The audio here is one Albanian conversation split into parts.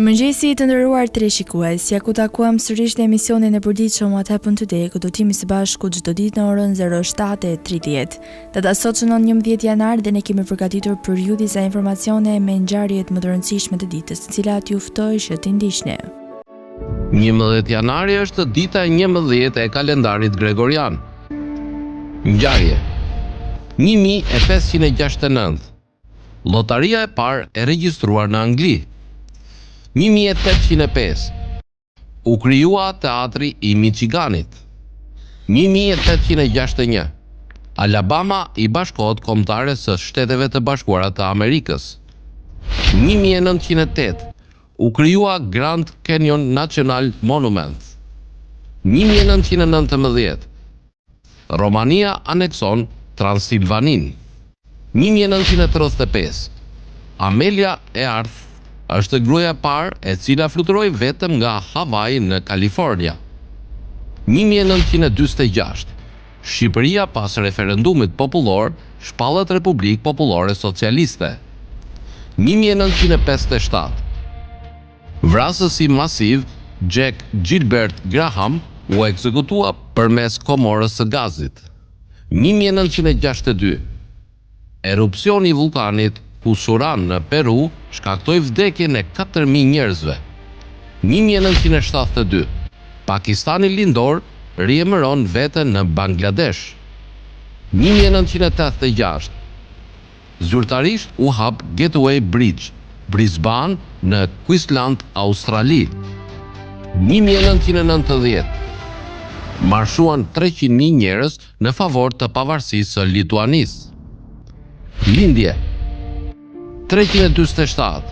Mirëmëngjesi të nderuar teleshikues, ja ku takuam sërish në emisionin e përditshëm What Happened Today, ku do t'jemi së bashku çdo ditë në orën 07:30. Data sot shënon 11 janar dhe ne kemi përgatitur për ju disa informacione me ngjarjet më të rëndësishme të ditës, të cilat ju ftoj që t'i ndiqni. 11 janari është dita 11 e kalendarit gregorian. Ngjarje 1569. Lotaria e parë e regjistruar në Angli. 1805. U krijua teatri i Michiganit. 1861. Alabama i bashkohet kombëtare së Shteteve të Bashkuara të Amerikës. 1908. U krijua Grand Canyon National Monument. 1919. Romania anekson Transilvanin. 1935. Amelia Earhart është gruaja e parë e cila fluturoi vetëm nga Hawaii në Kalifornia. 1946. Shqipëria pas referendumit popullor shpallet Republikë Popullore Socialiste. 1957. Vrasësi masiv Jack Gilbert Graham u ekzekutua përmes komorës së gazit. 1962. Erupcioni i vulkanit Husuran në Peru shkaktoi vdekjen e 4.000 njerëzve. 1972. Pakistani lindor riemëron veten në Bangladesh. 1986. Zyrtarisht u hap Gateway Bridge, Brisbane në Queensland, Australi. 1990. Marshuan 300.000 njerëz në favor të pavarësisë së Lituanisë. Lindje 347.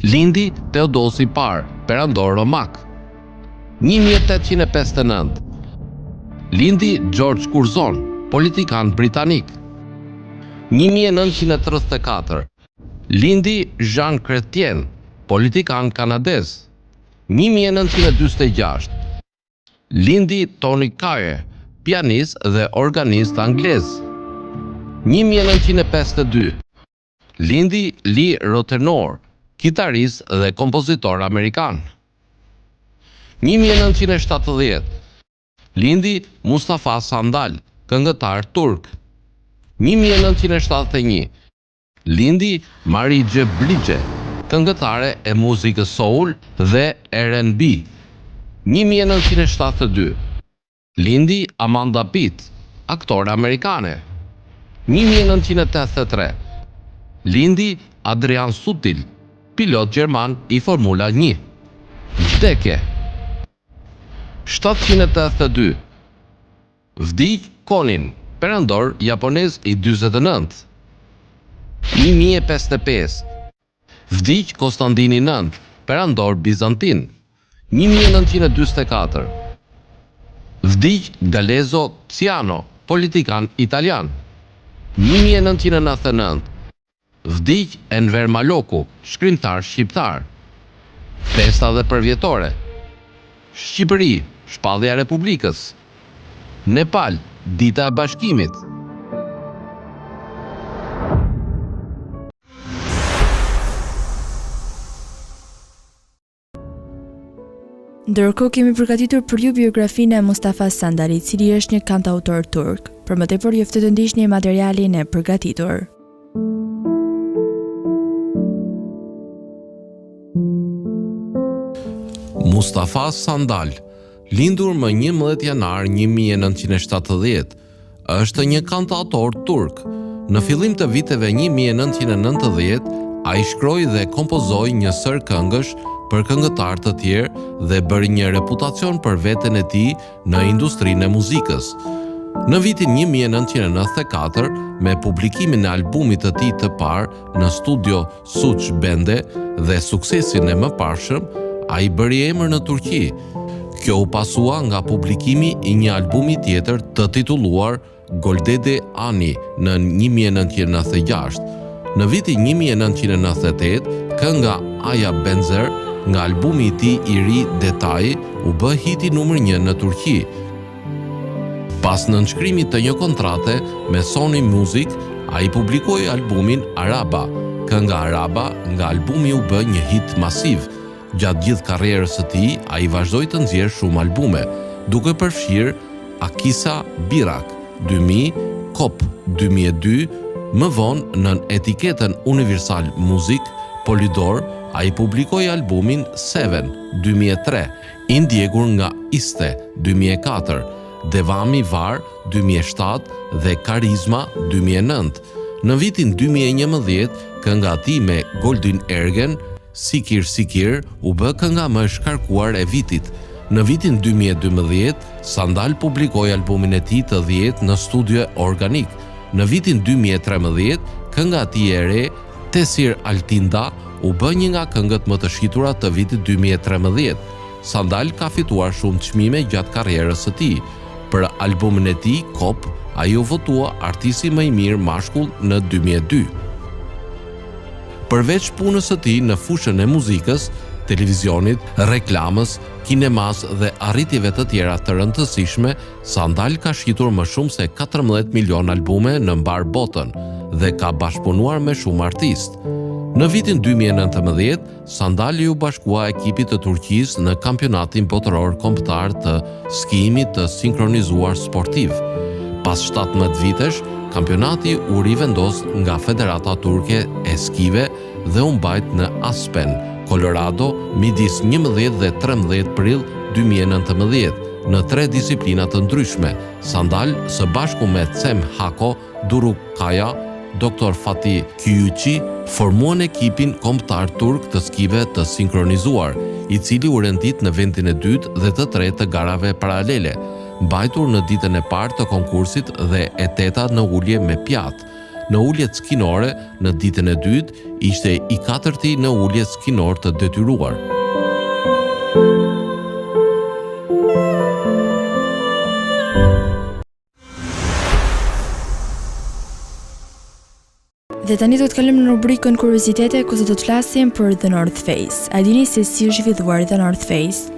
Lindi Teodosi I, perandor romak. 1859. Lindi George Curzon, politikan britanik. 1934. Lindi Jean Chrétien, politikan kanadez. 1946. Lindi Tony Kaye, pianist dhe organist anglez. 1952. Lindi Lee Rotenor, kitarist dhe kompozitor amerikan. 1970. Lindi Mustafa Sandal, këngëtar turk. 1971. Lindi Mary J. Blige, këngëtare e muzikës soul dhe R&B. 1972. Lindi Amanda Pitt, aktore amerikane. 1983. Lindi Adrian Sutil, pilot gjerman i Formula 1. Vdekje 782. Vdiq Konin, perandor japonez i 49. 1055. Vdiq Konstantini IX, perandor bizantin. 1944. Vdiq Galeazzo Ciano, politikan italian. 1999. Vdiq Enver Maloku, shkrimtar shqiptar. Festa dhe përvjetore. Shqipëri, shpallja e Republikës. Nepal, dita e bashkimit. Ndërkohë kemi përgatitur për ju biografinë e Mustafa Sandali, i cili është një kantautor turk. Për më tepër ju ftoj të ndiqni materialin e përgatitur. Mustafa Sandal, lindur më 11 janar 1970, është një kantautor turk. Në fillim të viteve 1990, ai shkroi dhe kompozoi një sër këngësh për këngëtar të tjerë dhe bëri një reputacion për veten e tij në industrinë e muzikës. Në vitin 1994, me publikimin e albumit të tij të parë në studio Suç Bende dhe suksesin e mëparshëm, ai bëri emër në Turqi. Kjo u pasua nga publikimi i një albumi tjetër të titulluar Goldede Ani në 1996. Në vitin 1998, kënga Aya Benzer nga albumi i tij i ri Detaj u bë hiti numër 1 në Turqi. Pas nënshkrimit të një kontrate me Sony Music, ai publikoi albumin Araba. Kënga Araba nga albumi u bë një hit masiv. Gjatë gjithë karrierës së tij, ai vazhdoi të nxjerrë shumë albume, duke përfshirë Akisa Birak 2000, Kop 2002, më vonë në etiketën Universal Music, Polydor, ai publikoi albumin Seven 2003, i ndjekur nga Iste 2004, Devami Var 2007 dhe Karizma 2009. Në vitin 2011, kënga e tij me Goldin Ergen, Sikir Sikir, u bë kënga më e shkarkuar e vitit. Në vitin 2012, Sandal publikoi albumin e tij të 10 në studio organik. Në vitin 2013, kënga e tij e re, Tesir Altinda, u bë një nga këngët më të shitura të vitit 2013. Sandal ka fituar shumë çmime gjatë karrierës së tij. Për albumin e tij, Kop, ai u votua artisti më i mirë mashkull në 2002. Përveç punës së tij në fushën e muzikës, televizionit, reklamës, kinemas dhe arritjeve të tjera të rëndësishme, Sandal ka shitur më shumë se 14 milion albume në mbar botën dhe ka bashkëpunuar me shumë artistë. Në vitin 2019, Sandali u bashkua ekipit të Turqisë në kampionatin botëror kombëtar të skijimit të sinkronizuar sportiv. Pas 17 vitesh, kampionati u rivendos nga Federata Turke e Skive dhe u mbajt në Aspen, Colorado, midis 11 dhe 13 prill 2019 në 3 disiplina të ndryshme. Sandal së bashku me Cem Hako, Duruk Kaya, Dr. Fatih Kyuçi formuan ekipin kombëtar turk të skive të sinkronizuar, i cili u rendit në vendin e dytë dhe të tretë të garave paralele, mbajtur në ditën e parë të konkursit dhe e teta në ulje me pjatë. Në uljet skinore, në ditën e dytë, ishte i katërti në uljet skinor të detyruar. Dhe tani do të kalojmë në rubrikën kuriozitete, ku do të flasim për The North Face. A dini se si është zhvilluar The North Face?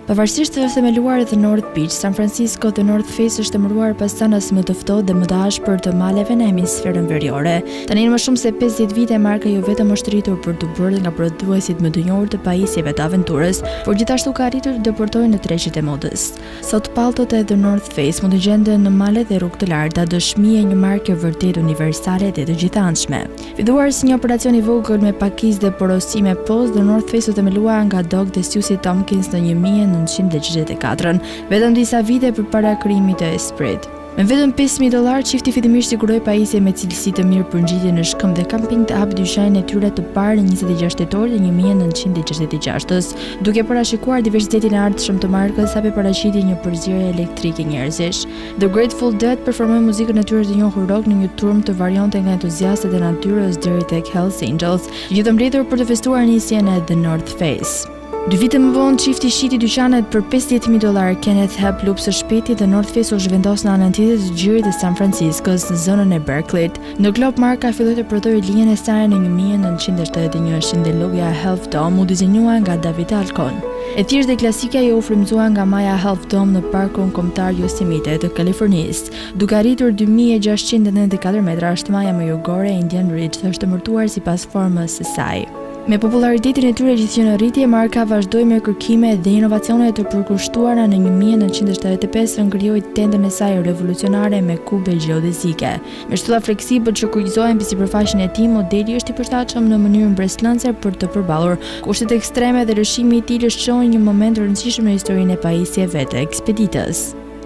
Pavarësisht të themeluar The North Beach, San Francisco, The North Face është emëruar pas sanës më të ftohtë dhe më të ashpër të maleve në hemisferën veriore. Tani në më shumë se 50 vite marka jo vetëm është rritur për të bërë nga prodhuesit më të njohur të pajisjeve të aventurës, por gjithashtu ka arritur të depërtojë në treshet e modës. Sot palltot e The North Face mund të gjenden në male dhe rrugë të larta, dëshmi e një marke vërtet universale dhe të gjithanshme. Filluar si një operacion i vogël me pakicë dhe porosi me pozë, The North Face u themelua nga Doug dhe Susie Tompkins në 1964, vetëm disa vite përpara krijimit të Esprit. Me vetëm $5,000, çifti fillimisht siguroi pajisje me cilësi të mirë për ngjitje në shkëmb dhe kamping të hap dyqanin e tyre të parë në 26 tetor të 1966-s, duke parashikuar diversitetin e ardhshëm të markës, hapi paraqiti një përzierje elektrike njerëzish. The Grateful Dead performoi muzikën e tyre të njohur rock në një turm të variante nga entuziastët e natyrës deri tek Hells Angels, gjithë mbledhur për të festuar nisjen e The North Face. 2 vite më vonë, çifti shiti dyqanet për $50,000. Kenneth Hep, lup së shpejti, dhe North Face u zhvendos në anën tjetër të gjirit të San Franciscos, në zonën e Berkeleyt. Në glob, marka filloi të prodhojë linjën e saj në 1971 dhe logoja Health Dome u dizenjua nga David Alcon. E thjeshtë dhe klasike ajo u frymëzuar nga maja Health Dome në parkun kombëtar Yosemite të Kalifornisë. Duke arritur 2694 metra, është maja më jugore e Indian Ridge, është emërtuar sipas formës së saj. Me popularitetin e tyre gjithë në rritje, marka vazhdoi me kërkime dhe inovacione të përkushtuara. Në 1975 krijoi tendën e saj revolucionare me kube gjeodezike. Me shtylla fleksibël që kryqëzohen mbi sipërfaqen e tij, modeli është i përshtatshëm në mënyrë mbretëllënse për të përballur kushtet ekstreme dhe lëshimi i tij lëshon një moment të rëndësishëm në historinë e pajisjeve të ekspeditës.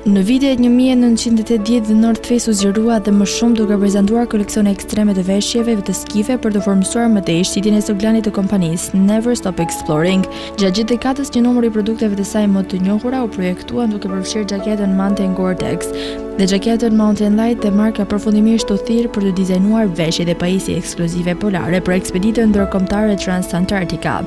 Në vitet 1980, The North Face u zgjerua dhe më shumë duke prezantuar koleksione ekstreme të veshjeve të skive për të formësuar më tej shitjen e sloganit të kompanisë Never Stop Exploring. Gjatë gjithë dekadës, një numër i produkteve të saj më të njohura u projektuan duke përfshirë jaketën Mountain Gore-Tex dhe jaketën Mountain Light dhe marka përfundimisht u thirr për të dizajnuar veshje dhe pajisje ekskluzive polare për ekspeditën ndërkombëtare Transantarctica.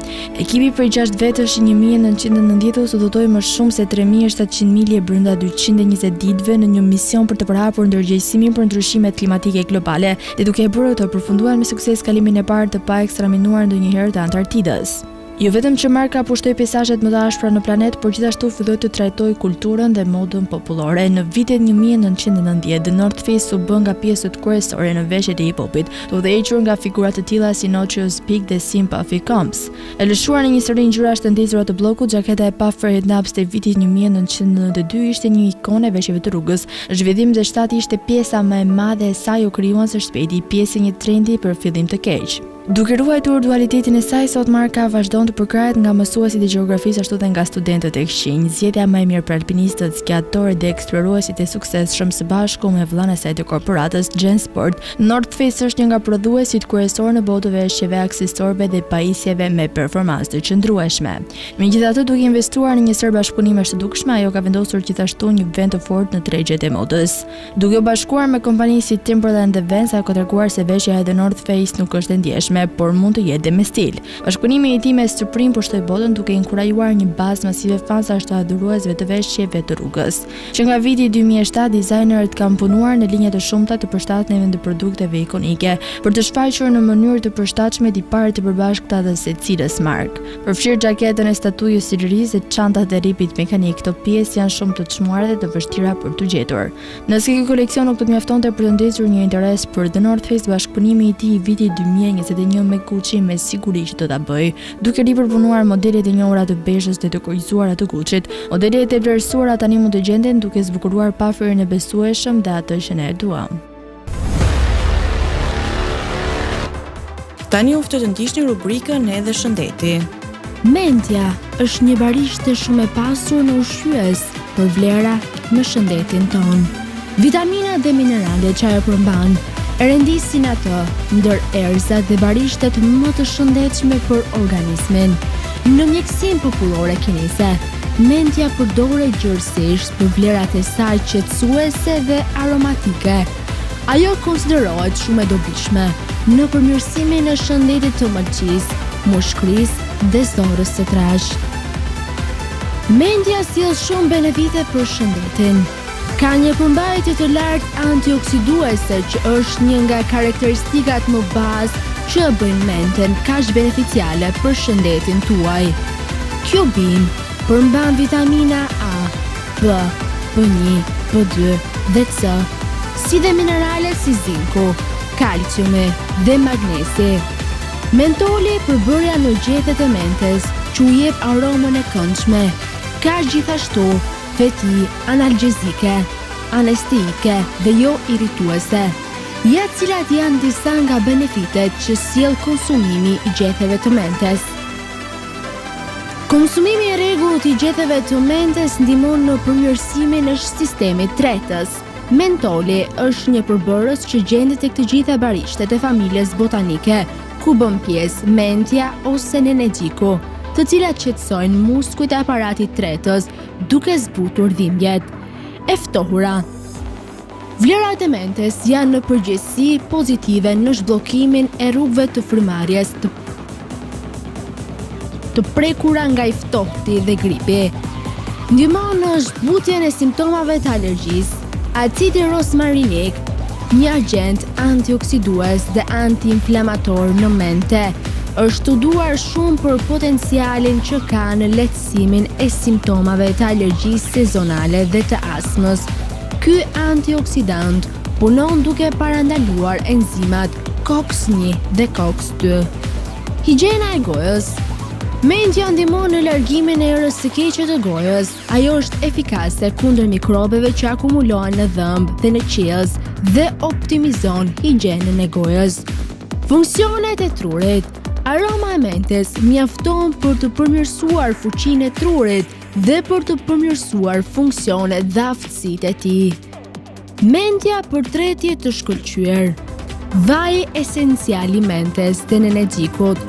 Ekipi prej 6 vetësh i 1990-s u dotoi më shumë se 3700 milje brenda 220 ditëve në një mision për të përhapur ndërgjegjësimin për ndryshimet klimatike globale dhe duke e bërë të përfunduar me sukses kalimin e parë të pa ekstraminuar ndonjëherë të Antarktidës. Jo vetëm që marka pushtoi pejazhet më të ashpra në planet, por gjithashtu filloi të trajtojë kulturën dhe modën popullore. Në vitet 1990, The North Face u bë nga pjesët kryesore në veshjet e hip-hopit, të udhëhequr nga figura të tilla si Notorious Big dhe Sympathy Combs. E lëshuar në një seri ngjyrash të ndezura të bllokut, jaketa e Puffer Naps të vitit 1992 ishte një ikonë e veshjeve të rrugës. Zhvillim dhe shtati ishte pjesa më e madhe e saj, u krijuan së shpejti pjesë e një trendi për fillim të keq. Duke ruajtur dualitetin e saj, sot marka vazhdon të përkrahet nga mësuesit e gjeografisë ashtu dhe nga studentët e këqinj. Zgjedhja më e mirë për alpinistët, skiatorët dhe eksploruesit e suksesshëm së bashku me vëllain e saj të korporatës, Gensport. North Face është një nga prodhuesit kryesorë në botë të veshjeve, aksesorëve dhe pajisjeve me performancë të qëndrueshme. Megjithatë, duke investuar në një sër bashkëpunimesh të dukshme, ajo ka vendosur gjithashtu një vend të fortë në tregjet e modës. Duke u bashkuar me kompani si Timberland dhe Vans, ajo ka treguar se veshja e The North Face nuk është e ndjeshme, por mund të jetë dhe me stil. Bashkëpunimi i tij me Supreme pushtoi botën duke inkurajuar një bazë masive fansash të adhuruesve të veshjeve të rrugës. Që nga viti 2007, dizajnerët kanë punuar në linja të shumta të përshtatshme të produkteve ikonike, për të shfaqur në mënyrë të përshtatshme tiparet të përbashkëta të secilës markë. Përfshirë xhaketën e statujës së lirisë dhe çantat e ripit mekanik, këto pjesë janë shumë të çmuara dhe të vështira për të gjetur. Nëse ky koleksion nuk të mjaftonte për të ndezur një interes për The North Face, bashkëpunimi i tij i vitit 2021 me Gucci me siguri që do ta bëj, duke ripërpunuar modelet e njohura të bezhës dhe të kurrizuara të Gucci-t. Modelet e vlerësuara tani mund të gjenden duke zbukuruar Pufferin e besueshëm dhe atë që ne e duam. Tani uftë të ndiqni rubrikën Edhe shëndeti. Mendja është një barishte shumë e pasur në ushqyes për vlera në shëndetin ton. Vitaminat dhe mineralet që ajo përmban e rendisin atë ndër erëzat dhe barishtet më të shëndetshme për organismin. Në mjekësinë popullore kineze, mendja përdoret gjithsesi për vlerat e saj qetësuese dhe aromatike. Ajo konsiderohet shumë e dobishme në përmirësimin e shëndetit të mëlçisë, mushkërisë dhe zorës së trashë. Mendja sjell shumë benefite për shëndetin. Ka një përmbajtje të lartë antioksiduese që është një nga karakteristikat më bazë që bëjnë mendjen kaq beneficiale për shëndetin tuaj. Cubin përmban vitamina A, B, B1, B2 dhe C, si dhe minerale si zinku, kalciumi dhe magnesi. Mentoli përbërja në gjethet e mentes që u jep aromën e këndshme. Ka gjithashtu feti analgjezike, anesteike dhe jo irrituese, ja cilat janë disa nga benefitet që sjell konsumimi i gjetheve të mentes. Konsumimi i rregullt i gjetheve të mentes ndihmon në përmirësimin e sistemit tretës. Mentoli është një përbërës që gjendet tek të gjitha barishtet e familjes botanike, ku bën pjesë mentja ose nenexhiku, të cilat qetësojnë muskujt e aparatit tretës duke zbutur dhimbjet e ftohura. Vlerat e mentes janë në përgjithësi pozitive në zhbllokimin e rrugëve të frymarrjes të prekura nga i ftohti dhe gripi. Ndihmon në zhbutjen e simptomave të alergjisë. Acidi rosmarinik, një agent antioksidues dhe antiinflamator në mente, është studuar shumë për potencialin që ka në lehtësimin e simptomave të alergjisë sezonale dhe të astmës. Ky antioksidant punon duke parandaluar enzimat COX-1 dhe COX-2. Higjiena e gojës. Mendja ndihmon në largimin e erës së keqe të gojës. Ajo është efikase kundër mikrobeve që akumulohen në dhëmb dhe në qiellës dhe optimizon higjienën e gojës. Funksionet e trurit. Aroma e mentes mjafton për të përmirësuar fuqinë e trurit dhe për të përmirësuar funksionet dhe aftësitë e tij. Mendja për tretje të shkëlqyer. Vaji esencial i mentes dhe nenexhikut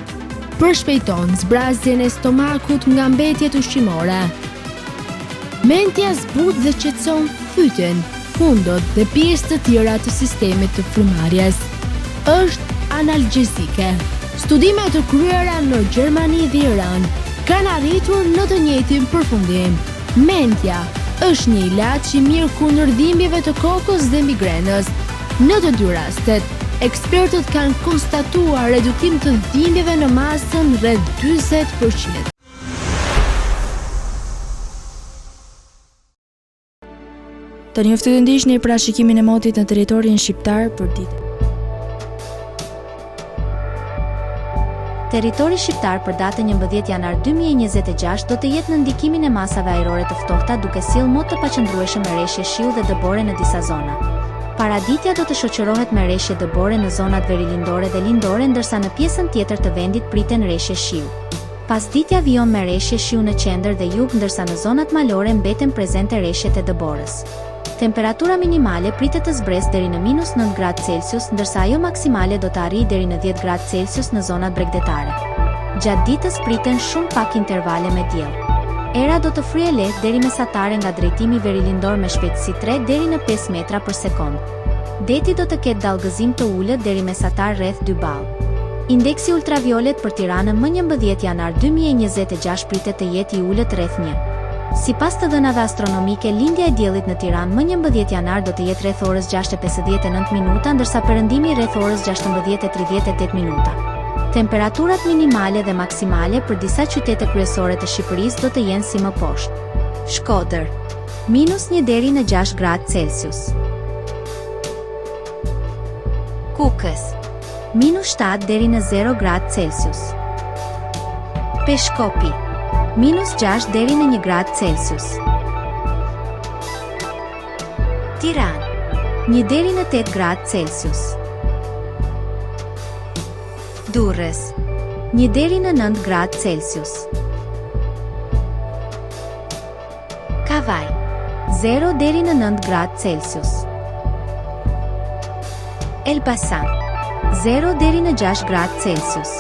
përshpejton zbrazjen e stomakut nga mbetjet ushqimore. Mendja zbut dhe qetëson fytyn, hundët dhe pjesë të tjera të sistemit të frymarrjes. Është analgjezike. Studimet të kryera në Gjermani dhe Iran kanë arritur në të njëjtin përfundim. Mendja është një ilaç i mirë kundër dhimbjeve të kokës dhe migrenës. Në të dy rastet, Ekspertët kanë konstatuar redukim të dhimbjeve në masën rreth 40%. Të njoftë të ndiqni parashikimin e motit në territorin shqiptar për ditën. Territori shqiptar për datën 11 janar 2026 do të jetë në ndikimin e masave ajrore të ftohta duke sjellë mot të paqëndrueshëm me rreshje shiu dhe dëbore në disa zona. Paraditja do të shoqërohet me rreshje dëbore në zonat verilindore dhe lindore, ndërsa në pjesën tjetër të vendit priten rreshje shiu. Pasditja vijon me rreshje shiu në qendër dhe jug, ndërsa në zonat malore mbeten prezente rreshjet e dëborës. Temperatura minimale pritet të zbresë deri në -9 gradë Celsius, ndërsa ajo maksimale do të arrijë deri në 10 gradë Celsius në zonat bregdetare. Gjatë ditës priten shumë pak intervale me diell. Era do të fryejë lehtë deri mesatare nga drejtimi verilindor me shpejtësi 3 deri në 5 metra për sekond. Deti do të ketë dallgëzim të ulët deri mesatar rreth 2 ball. Indeksi ultraviolet për Tiranën më 11 janar 2026 pritet të jetë i ulët rreth 1. Sipas të dhënave astronomike, lindja e diellit në Tiranë më 11 janar do të jetë rreth orës 6:59 minuta, ndërsa perëndimi rreth orës 16:38 minuta. Temperaturat minimale dhe maksimale për disa qytete kryesore të Shqipërisë do të jenë si më poshtë. Shkodër, -1 deri në 6 gradë Celsius. Kukës, -7 deri në 0 gradë Celsius. Peshkopi, -6 deri në 1 gradë Celsius. Tiranë, 1 deri në 8 gradë Celsius. Durrës, 1 deri në 9 gradë Celsius. Kavaj, 0 deri në 9 gradë Celsius. Elbasan, 0 deri në 6 gradë Celsius.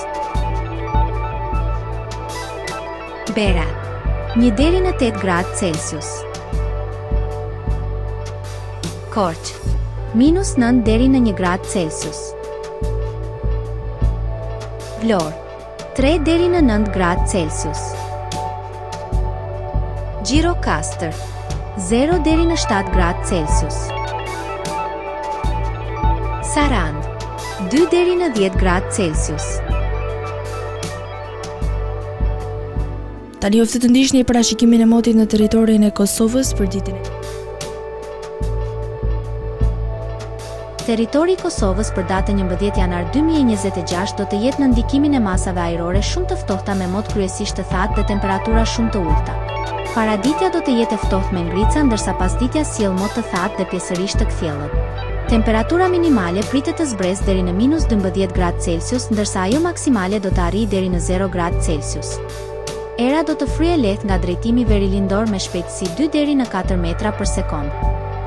Berat, 1 deri në 8 gradë Celsius. Korçë, -9 deri në 1 gradë Celsius. Vlorë, 3 deri në 9 gradë Celsius. Gjirokastër, 0 deri në 7 gradë Celsius. Sarandë, 2 deri në 10 gradë Celsius. Tani njoftë të ndiqni parashikimin e motit në territorin e Kosovës për ditën e Territori i Kosovës për datën 11 janar 2026 do të jetë në ndikimin e masave ajrore shumë të ftohta me mot kryesisht të thatë dhe temperatura shumë të ulta. Paraditja do të jetë e ftohtë me ngrica, ndërsa pasditja sjell mot të thatë dhe pjesërisht të kthjellët. Temperatura minimale pritet të zbresë deri në -12 gradë Celsius, ndërsa ajo maksimale do të arrijë deri në 0 gradë Celsius. Era do të fryejë lehtë nga drejtimi verilindor me shpejtësi 2 deri në 4 metra për sekond.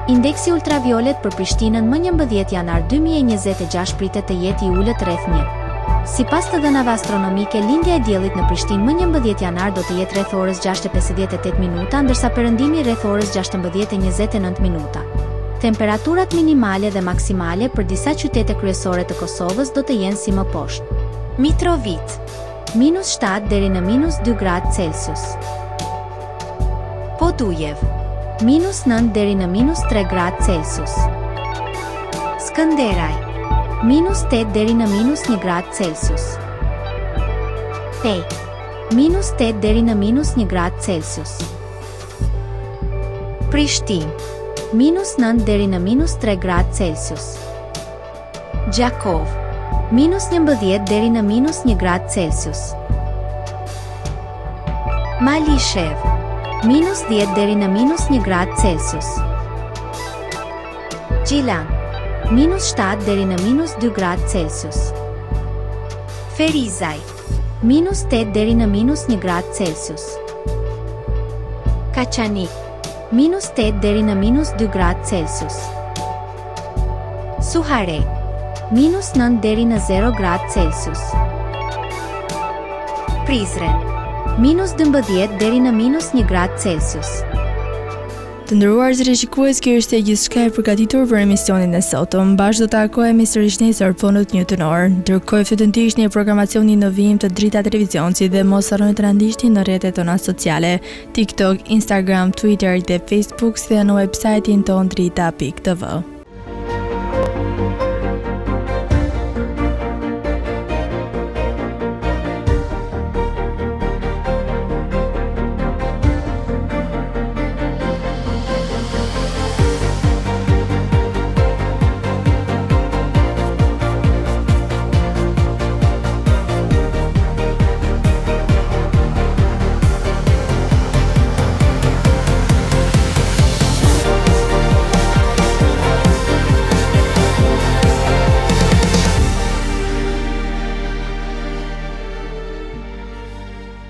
Indeksi ultraviolet për Prishtinën më 11 janar 2026 pritet të jetë i ulët rreth 1. Sipas të dhënave astronomike, lindja e diellit në Prishtinë më 11 janar do të jetë rreth orës 6:58 minuta, ndërsa perëndimi rreth orës 16:29 minuta. Temperaturat minimale dhe maksimale për disa qytete kryesore të Kosovës do të jenë si më poshtë. Mitrovica, -7 deri në -2 gradë Celsius. Podujev, -9 deri në -3 gradë Celsius. Skënderaj, -8 deri në -1 gradë Celsius. Pej, -8 deri në -1 gradë Celsius. Prishtinë, -9 deri në -3 gradë Celsius. Gjakov, -11 deri në -1 gradë Celsius. Malishev, -10 deri në -1 gradë Celsius. Gjilan, -7 deri në -2 gradë Celsius. Ferizaj, -8 deri në -1 gradë Celsius. Kaçanik, -8 deri në -2 gradë Celsius. Suhare, -9 deri në 0 gradë Celsius. Prizren, -12 deri në -1 gradë Celsius. Të nderuar zëri shikues, kjo është e gjithçka e përgatitur për emisionin e sotëm. Bashkë do të takohemi sërish nesër fonët 1 nëntor. Ndërkohë fillo të ndiqni programacionin në vijim të Drita Televizionit dhe mos harroni të na ndiqni në rrjetet tona sociale, TikTok, Instagram, Twitter dhe Facebook, si dhe në websajtin ton drita.tv.